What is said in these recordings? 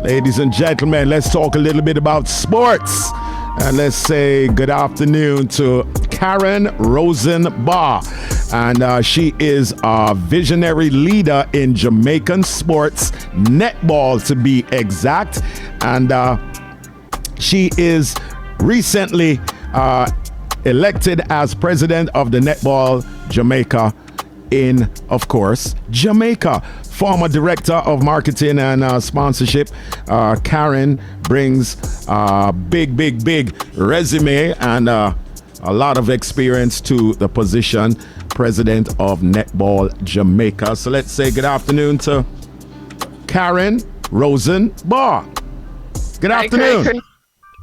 Ladies and gentlemen, let's talk a little bit about sports. And let's say good afternoon to Karen Rosenbaugh. And she is a visionary leader in Jamaican sports, netball to be exact. And she is recently elected as president of the Netball Jamaica in, of course, Jamaica. Former director of marketing and sponsorship, Karen brings a big resume and a lot of experience to the position, president of Netball Jamaica. So let's say good afternoon to Karen Rosenbaugh. Good afternoon. Hi,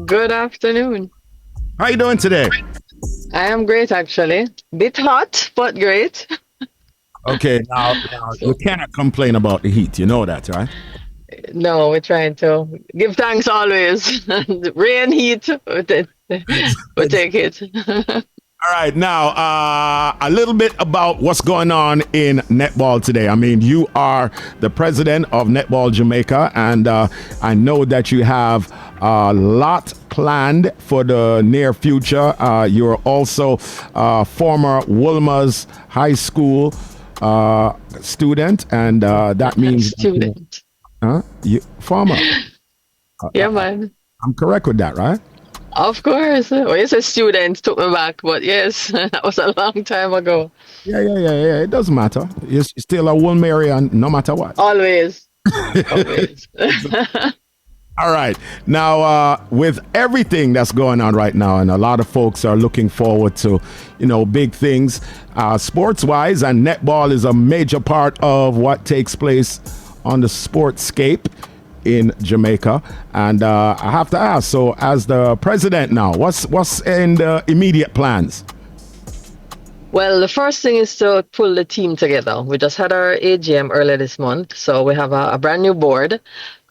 good afternoon. How you doing today? I am great, actually. Bit hot, but great. Okay, now you cannot complain about the heat. You know that, right? No, we're trying to give thanks always. Rain, heat, we take it. All right, now a little bit about what's going on in netball today. I mean, you are the president of Netball Jamaica, and I know that you have a lot planned for the near future. You're also former Wolmer's High School student, and that means student. Former. Yeah, man. I'm correct with that, right? Of course. Well, it's a student, took me back, but yes, that was a long time ago. Yeah. It doesn't matter. You're still a Wolmerian, no matter what. Always. Always. All right. Now, with everything that's going on right now, and a lot of folks are looking forward to, big things, sports-wise, and netball is a major part of what takes place on the sportscape in Jamaica. And I have to ask, so as the president now, what's in the immediate plans? Well, the first thing is to pull the team together. We just had our AGM earlier this month, so we have a brand new board.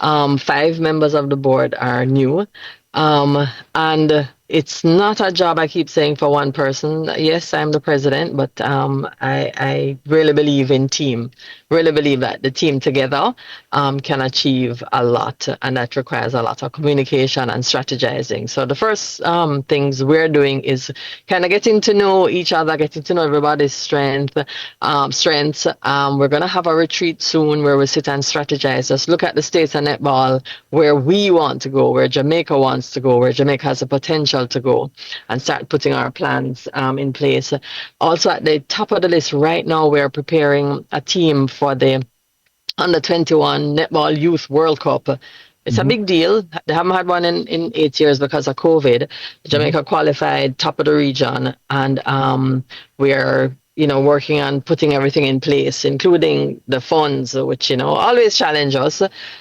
5 members of the board are new. And it's not a job, I keep saying, for one person. Yes, I'm the president, but I really believe in team. Really believe that the team together can achieve a lot, and that requires a lot of communication and strategizing. So the first things we're doing is kind of getting to know each other, getting to know everybody's strengths. We're going to have a retreat soon where we sit and strategize. Just look at the states of netball, where we want to go, where Jamaica wants to go, where Jamaica has the potential to go, and start putting our plans in place. Also, at the top of the list right now, we're preparing a team for the Under 21 Netball Youth World Cup. It's a big deal. They haven't had one in 8 years because of COVID. Jamaica qualified top of the region, and we're working on putting everything in place, including the funds, which, always challenge us.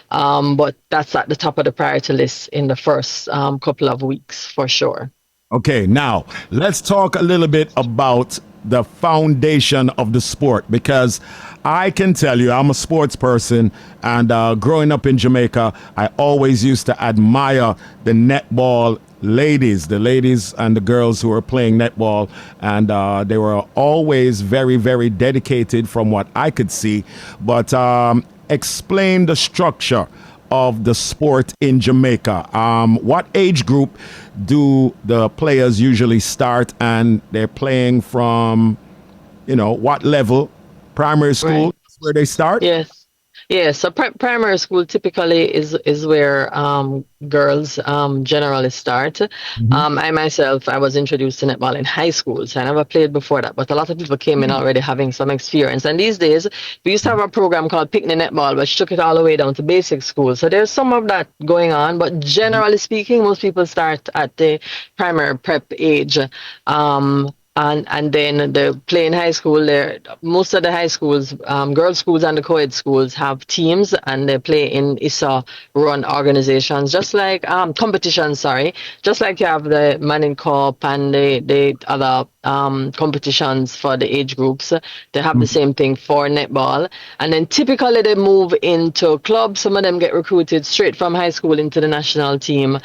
But that's at the top of the priority list in the first couple of weeks, for sure. Okay, now let's talk a little bit about the foundation of the sport, because I can tell you, I'm a sports person, and growing up in Jamaica, I always used to admire the netball ladies, the ladies and the girls who were playing netball, and they were always very, very dedicated from what I could see. But explain the structure of the sport in Jamaica. What age group do the players usually start, and they're playing from, what level? Primary school, Right. where they start? Yes. Yeah, so primary school typically is where girls generally start. I myself, I was introduced to netball in high school, so I never played before that, but a lot of people came in already having some experience. And these days, we used to have a program called Picnic Netball, which took it all the way down to basic school. So there's some of that going on, but generally speaking, most people start at the primary prep age. And then the play in high school, most of the high schools, girls' schools and the co-ed schools have teams, and they play in ISA-run organizations, just like competitions, just like you have the Manning Cup and the other competitions for the age groups. They have the same thing for netball. And then typically they move into clubs. Some of them get recruited straight from high school into the national team.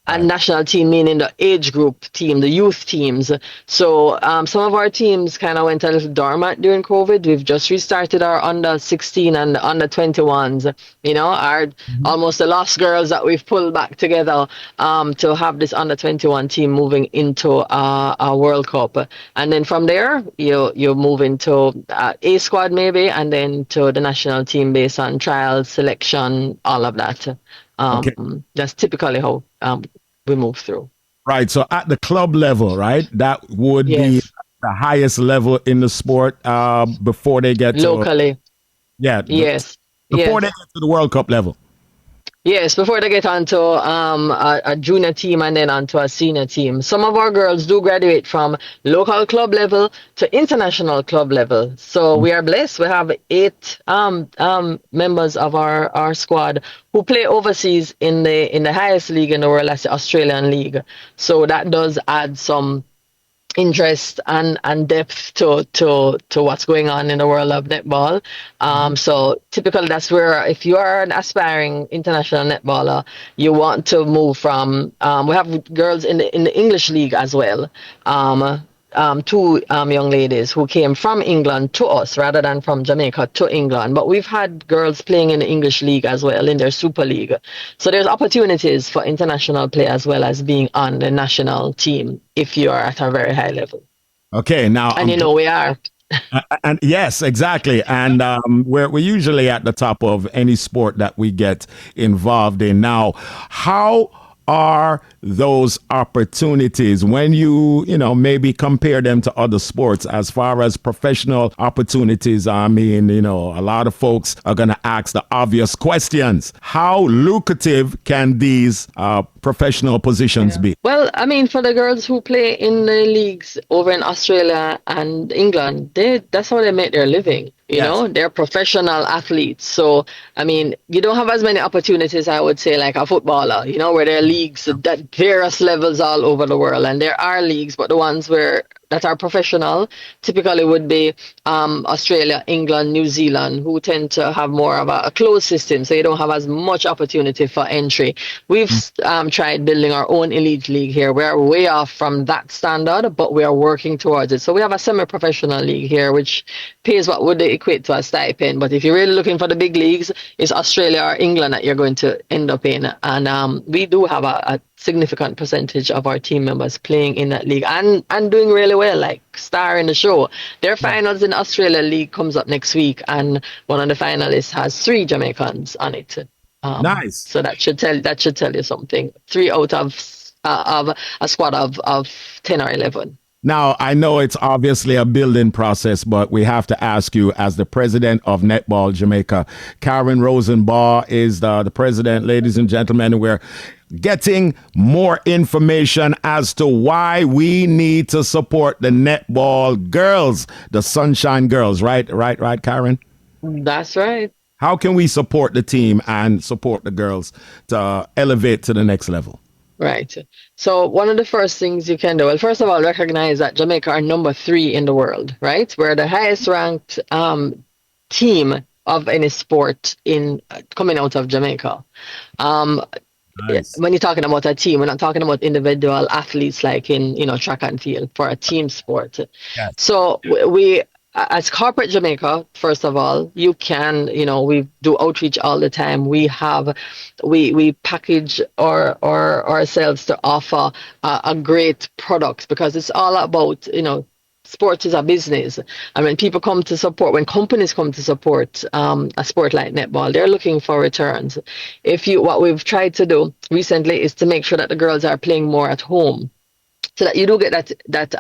And national team meaning the age group team, the youth teams. So some of our teams kind of went a little dormant during COVID. We've just restarted our under 16 and the under 21s. You know, our almost the lost girls that we've pulled back together to have this under 21 team moving into a World Cup. And then from there, you move into A squad maybe, and then to the national team based on trials, selection, all of that. That's typically how we move through. Right. So at the club level, right, that would be Yes. the highest level in the sport before they get Locally. Yes. before they Yes. get to the World Cup level. Yes, before they get onto a junior team and then onto a senior team. Some of our girls do graduate from local club level to international club level. So we are blessed. We have 8 members of our squad who play overseas in the highest league in the world, that's the Australian League. So that does add some interest and depth to what's going on in the world of netball. So typically that's where if you are an aspiring international netballer, you want to move from. We have girls in the English league as well. 2 young ladies who came from England to us rather than from Jamaica to England. But we've had girls playing in the English league as well, in their Super League. So there's opportunities for international play as well as being on the national team if you are at a very high level. Okay, now And you know we are. and yes, exactly. And we're usually at the top of any sport that we get involved in. Now, how are those opportunities when you maybe compare them to other sports as far as professional opportunities? I mean, a lot of folks are going to ask the obvious questions. How lucrative can these professional positions be? Well, I mean, for the girls who play in the leagues over in Australia and England, that's how they make their living. You know, they're professional athletes. So, I mean, you don't have as many opportunities, I would say, like a footballer, where there are leagues at various levels all over the world. And there are leagues, but the ones that are professional typically would be Australia, England, New Zealand, who tend to have more of a closed system. So you don't have as much opportunity for entry. We've tried building our own elite league here. We are way off from that standard, but we are working towards it. So we have a semi-professional league here, which pays what would equate to a stipend. But if you're really looking for the big leagues, it's Australia or England that you're going to end up in. And we do have a significant percentage of our team members playing in that league and doing really well, like star in the show. Their finals in Australia League comes up next week, and one of the finalists has 3 Jamaicans on it. Nice. So that should tell you something. 3 out of a squad of 10 or 11. Now, I know it's obviously a building process, but we have to ask you, as the president of Netball Jamaica, Karen Rosenbaugh is the president, ladies and gentlemen, and we're getting more information as to why we need to support the netball girls, the Sunshine Girls, right, Karen? That's right. How can we support the team and support the girls to elevate to the next level? Right. So one of the first things you can do, well, first of all, recognize that Jamaica are number 3 in the world, right? We're the highest ranked team of any sport in coming out of Jamaica. Nice. When you're talking about a team, we're not talking about individual athletes like in track and field for a team sport. Yes. So we as corporate Jamaica, first of all, you can, we do outreach all the time. We package ourselves to offer a great product, because it's all about, sports is a business. And when people come to support, when companies come to support a sport like netball, they're looking for returns. What we've tried to do recently is to make sure that the girls are playing more at home, so that you do get that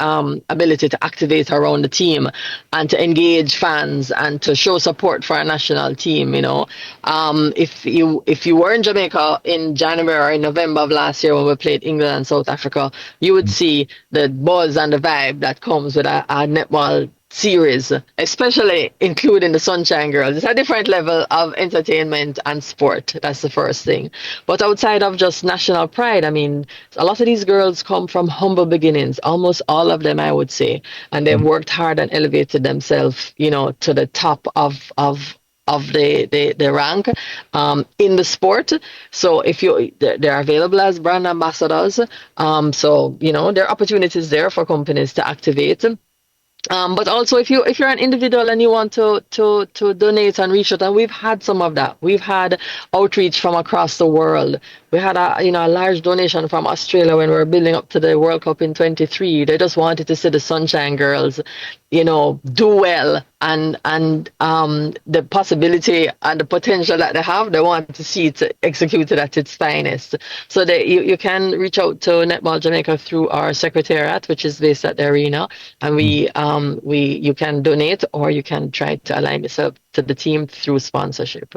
ability to activate around the team and to engage fans and to show support for our national team. If you were in Jamaica in January or in November of last year when we played England and South Africa, you would see the buzz and the vibe that comes with a netball series, especially including the Sunshine Girls. It's a different level of entertainment and sport. That's the first thing. But outside of just national pride, I mean, a lot of these girls come from humble beginnings, almost all of them, I would say, and they've worked hard and elevated themselves, to the top of the rank in the sport. So if they're available as brand ambassadors. So there are opportunities there for companies to activate. But also, if you're an individual and you want to donate and reach out, and we've had some of that. We've had outreach from across the world. We had a large donation from Australia when we were building up to the World Cup in 23. They just wanted to see the Sunshine Girls, do well, and the possibility and the potential that they have. They want to see it executed at its finest. So you can reach out to Netball Jamaica through our secretariat, which is based at the arena, and you can donate, or you can try to align yourself to the team through sponsorship.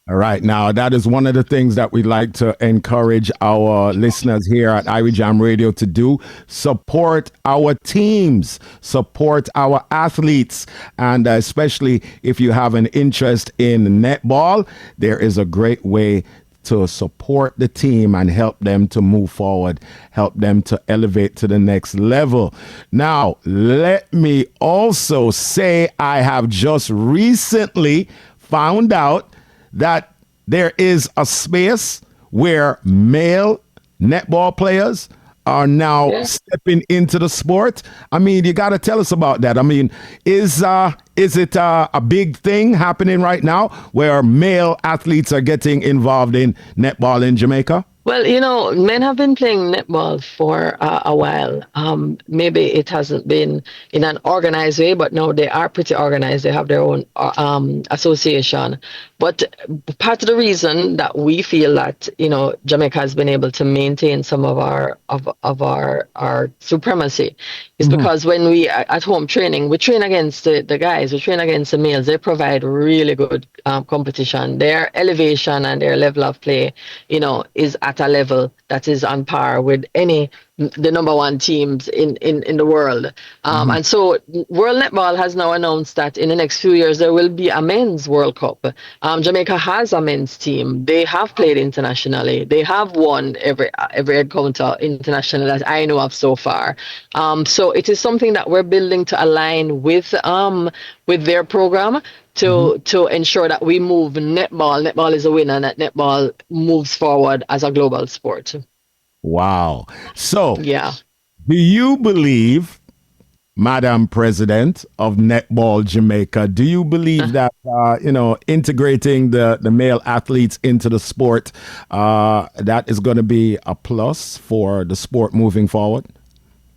All right. Now, that is one of the things that we like to encourage our listeners here at Irie Jam Radio to do. Support our teams, support our athletes. And especially if you have an interest in netball, there is a great way to support the team and help them to move forward, help them to elevate to the next level. Now, let me also say I have just recently found out that there is a space where male netball players are now stepping into the sport. I mean, you got to tell us about that. I mean, is it a big thing happening right now where male athletes are getting involved in netball in Jamaica? Well, men have been playing netball for a while. Maybe it hasn't been in an organized way, but no, they are pretty organized. They have their own association. But part of the reason that we feel that Jamaica has been able to maintain some of our supremacy is because when we are at home training, we train against the guys, we train against the males. They provide really good competition. Their elevation and their level of play, is at a level that is on par with the number one teams in the world. And so World Netball has now announced that in the next few years there will be a men's World Cup. Jamaica has a men's team. They have played internationally. They have won every encounter international that I know of so far. So it is something that we're building to align with their program to ensure that we move netball. Netball is a winner, and that netball moves forward as a global sport. Wow. So, yeah. Do you believe, Madam President of Netball Jamaica, do you believe that, integrating the male athletes into the sport, that is going to be a plus for the sport moving forward?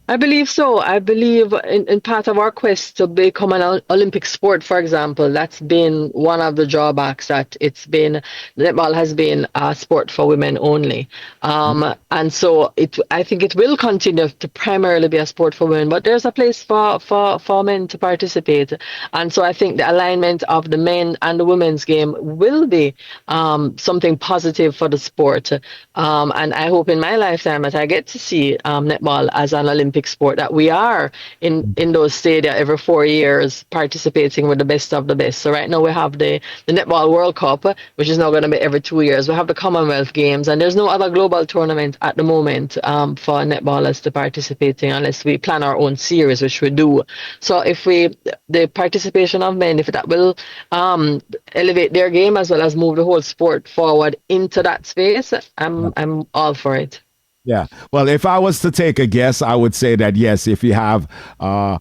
I believe so. I believe in part of our quest to become an Olympic sport, for example, that's been one of the drawbacks, that netball has been a sport for women only. And so I think it will continue to primarily be a sport for women, but there's a place for men to participate. And so I think the alignment of the men and the women's game will be something positive for the sport. And I hope in my lifetime that I get to see netball as an Olympic sport, that we are in those stadia every 4 years participating with the best of the best. So right now we have the Netball World Cup, which is now going to be every 2 years. We have the Commonwealth Games, and there's no other global tournament at the moment for netballers to participate in unless we plan our own series, which we do. So if the participation of men, if that will elevate their game as well as move the whole sport forward into that space, I'm all for it. Yeah. Well, if I was to take a guess, I would say that, yes, if you have a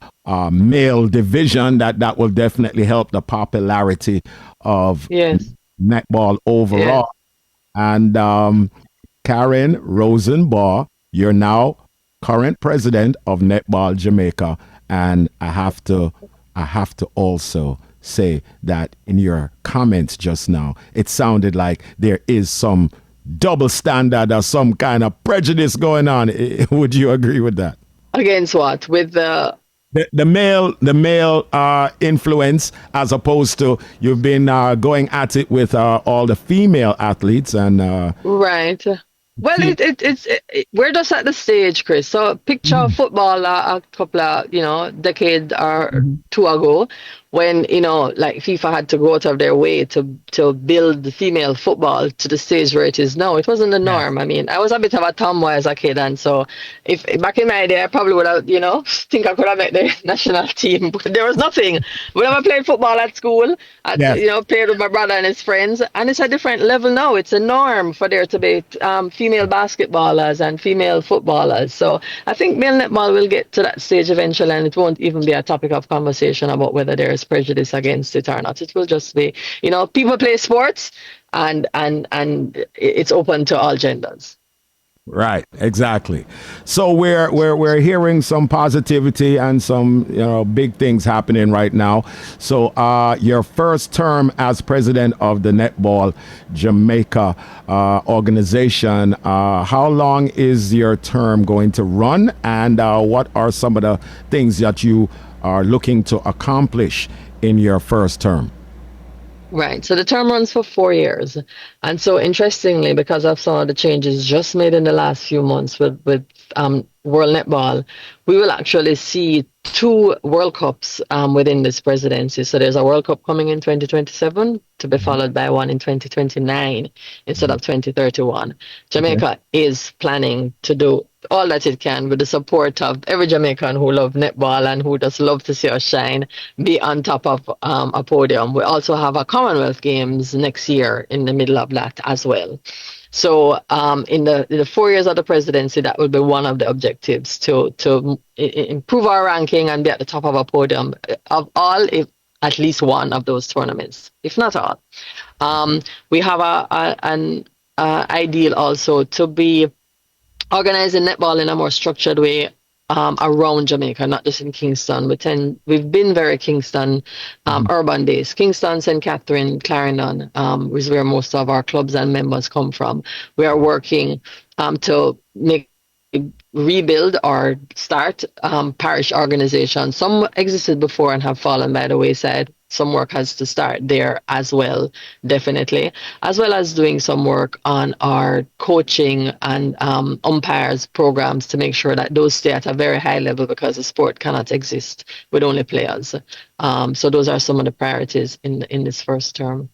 male division, that will definitely help the popularity of netball overall. And Karen Rosenbaugh, you're now current president of Netball Jamaica. And I have to also say that in your comments just now, it sounded like there is some double standard or some kind of prejudice going on. Would you agree with that? Against what? With the male influence, as opposed to you've been going at it with all the female athletes and right. Well, we're just at the stage, Chris. So picture football a couple of decade or two ago, when, like FIFA had to go out of their way to build the female football to the stage where it is now. It wasn't the Yes. norm. I mean, I was a bit of a tomboy as a kid, and so if back in my day, I probably would have, think I could have made the national team, but there was nothing. We never played football at school. Yes. Played with my brother and his friends, and it's a different level now. It's a norm for there to be female basketballers and female footballers. So I think male netball will get to that stage eventually, and it won't even be a topic of conversation about whether there is prejudice against it or not. It will just be, people play sports, and it's open to all genders. Right, exactly. So we're hearing some positivity and some big things happening right now. So your first term as president of the Netball Jamaica organization, how long is your term going to run, and what are some of the things that you are looking to accomplish in your first term? Right. So the term runs for 4 years. And so interestingly, because of some of the changes just made in the last few months with World Netball, we will actually see 2 World Cups within this presidency. So there's a World Cup coming in 2027 to be followed by one in 2029 instead of 2031. Jamaica is planning to do all that it can with the support of every Jamaican who love netball and who just love to see us shine, be on top of a podium. We also have a Commonwealth Games next year in the middle of that as well. So in the 4 years of the presidency, that will be one of the objectives to improve our ranking and be at the top of a podium of all, if at least one of those tournaments, if not all. We have an ideal also to be organizing netball in a more structured way around Jamaica, not just in Kingston. We've been very Kingston urban based. Kingston, St. Catherine, Clarendon is where most of our clubs and members come from. We are working to rebuild or start parish organizations. Some existed before and have fallen by the wayside. Some work has to start there as well, definitely, as well as doing some work on our coaching and umpires programs to make sure that those stay at a very high level, because the sport cannot exist with only players. So those are some of the priorities in this first term.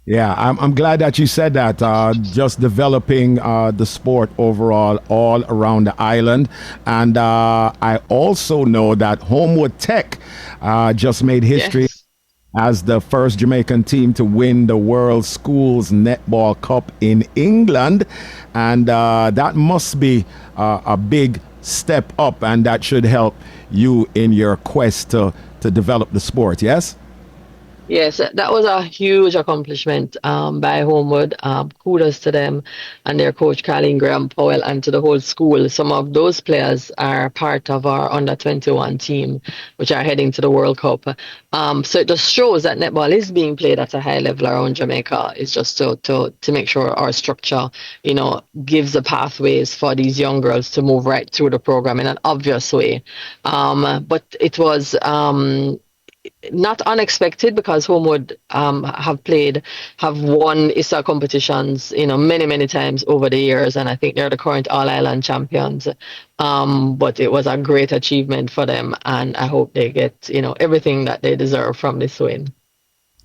Yeah, I'm glad that you said that. Just developing the sport overall all around the island. And I also know that Homewood Tech just made history. Yes. As the first Jamaican team to win the World Schools Netball Cup in England. And that must be a big step up, and that should help you in your quest to develop the sport, yes? Yes, that was a huge accomplishment by Homewood. Kudos to them and their coach, Colleen Graham Powell, and to the whole school. Some of those players are part of our under-21 team, which are heading to the World Cup. So it just shows that netball is being played at a high level around Jamaica. It's just to make sure our structure, gives the pathways for these young girls to move right through the program in an obvious way. But it was not unexpected, because Homewood have won ISA competitions, many times over the years, and I think they're the current All-Island champions. But it was a great achievement for them, and I hope they get, everything that they deserve from this win.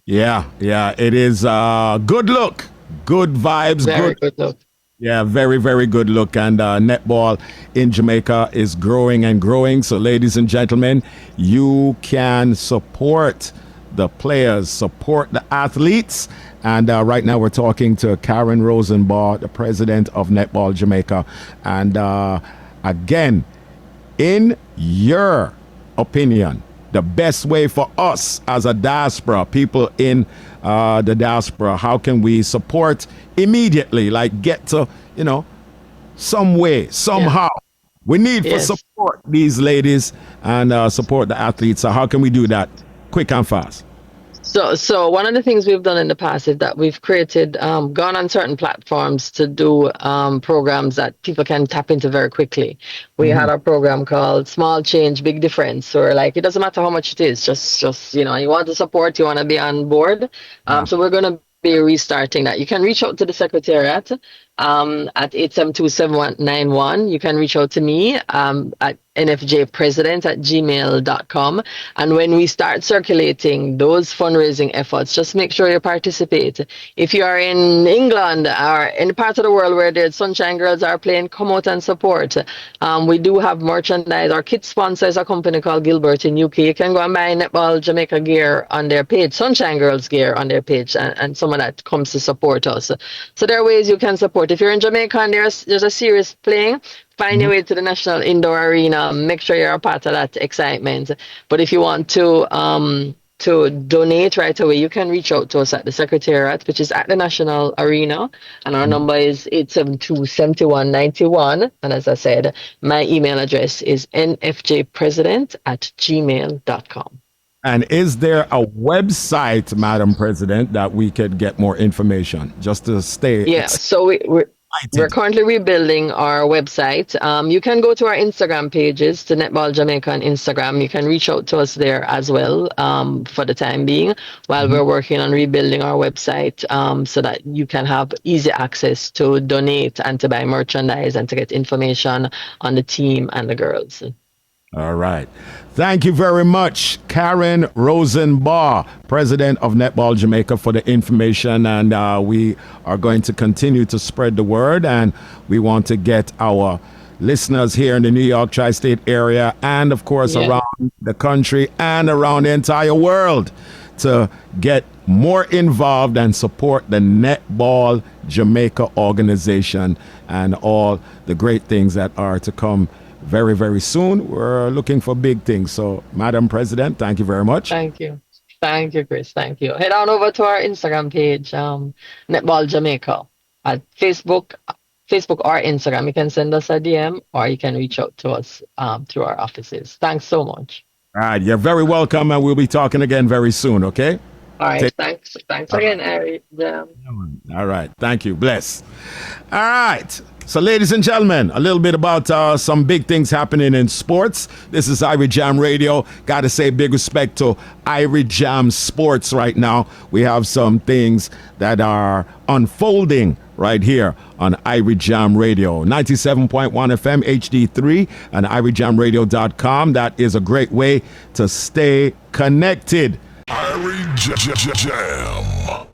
Yeah, it is good look, good vibes, Very good look. Yeah, very, very good look. And netball in Jamaica is growing and growing. So, ladies and gentlemen, you can support the players, support the athletes. And right now we're talking to Karen Rosenbaugh, the president of Netball Jamaica. And again, in your opinion, the best way for us as a diaspora, people in the diaspora, how can we support immediately, like get to, some way, somehow? We need to support these ladies and support the athletes. So how can we do that quick and fast? So one of the things we've done in the past is that we've created, gone on certain platforms to do programs that people can tap into very quickly. We had a program called Small Change, Big Difference, or like, it doesn't matter how much it is, just you want to support, you want to be on board. So we're going to be restarting that. You can reach out to the Secretariat at 872-7191. You can reach out to me at nfjpresident@gmail.com. And when we start circulating those fundraising efforts, just make sure you participate. If you are in England or any part of the world where the Sunshine Girls are playing, come out and support. We do have merchandise. Our kit sponsors a company called Gilbert in UK. You can go and buy Netball Jamaica gear on their page, Sunshine Girls gear on their page, and some of that comes to support us. So there are ways you can support. If you're in Jamaica and there's a series playing, find your way to the National Indoor Arena. Make sure you're a part of that excitement. But if you want to donate right away, you can reach out to us at the Secretariat, which is at the National Arena. And our number is 872-7191. And as I said, my email address is nfjpresident@gmail.com. And is there a website, Madam President, that we could get more information just to stay? Yeah, so we're currently rebuilding our website. You can go to our Instagram pages, to Netball Jamaica on Instagram. You can reach out to us there as well for the time being while we're working on rebuilding our website so that you can have easy access to donate and to buy merchandise and to get information on the team and the girls. All right. Thank you very much, Karen Rosenbaugh, President of Netball Jamaica, for the information. And we are going to continue to spread the word. And we want to get our listeners here in the New York tri-state area and, of course, around the country and around the entire world to get more involved and support the Netball Jamaica organization and all the great things that are to come very, very soon. We're looking for big things. So, Madam President, thank you very much. Thank you. Thank you, Chris. Thank you. Head on over to our Instagram page, Netball Jamaica, at Facebook or Instagram. You can send us a DM or you can reach out to us through our offices. Thanks so much. All right. You're very welcome, and we'll be talking again very soon, okay? All right. Thanks again, Irie Jam. All right. Thank you. Bless. All right. So, ladies and gentlemen, a little bit about some big things happening in sports. This is Irie Jam Radio. Got to say big respect to Irie Jam Sports right now. We have some things that are unfolding right here on Irie Jam Radio. 97.1 FM HD3 and IrieJamRadio.com. That is a great way to stay connected. Irie Jam.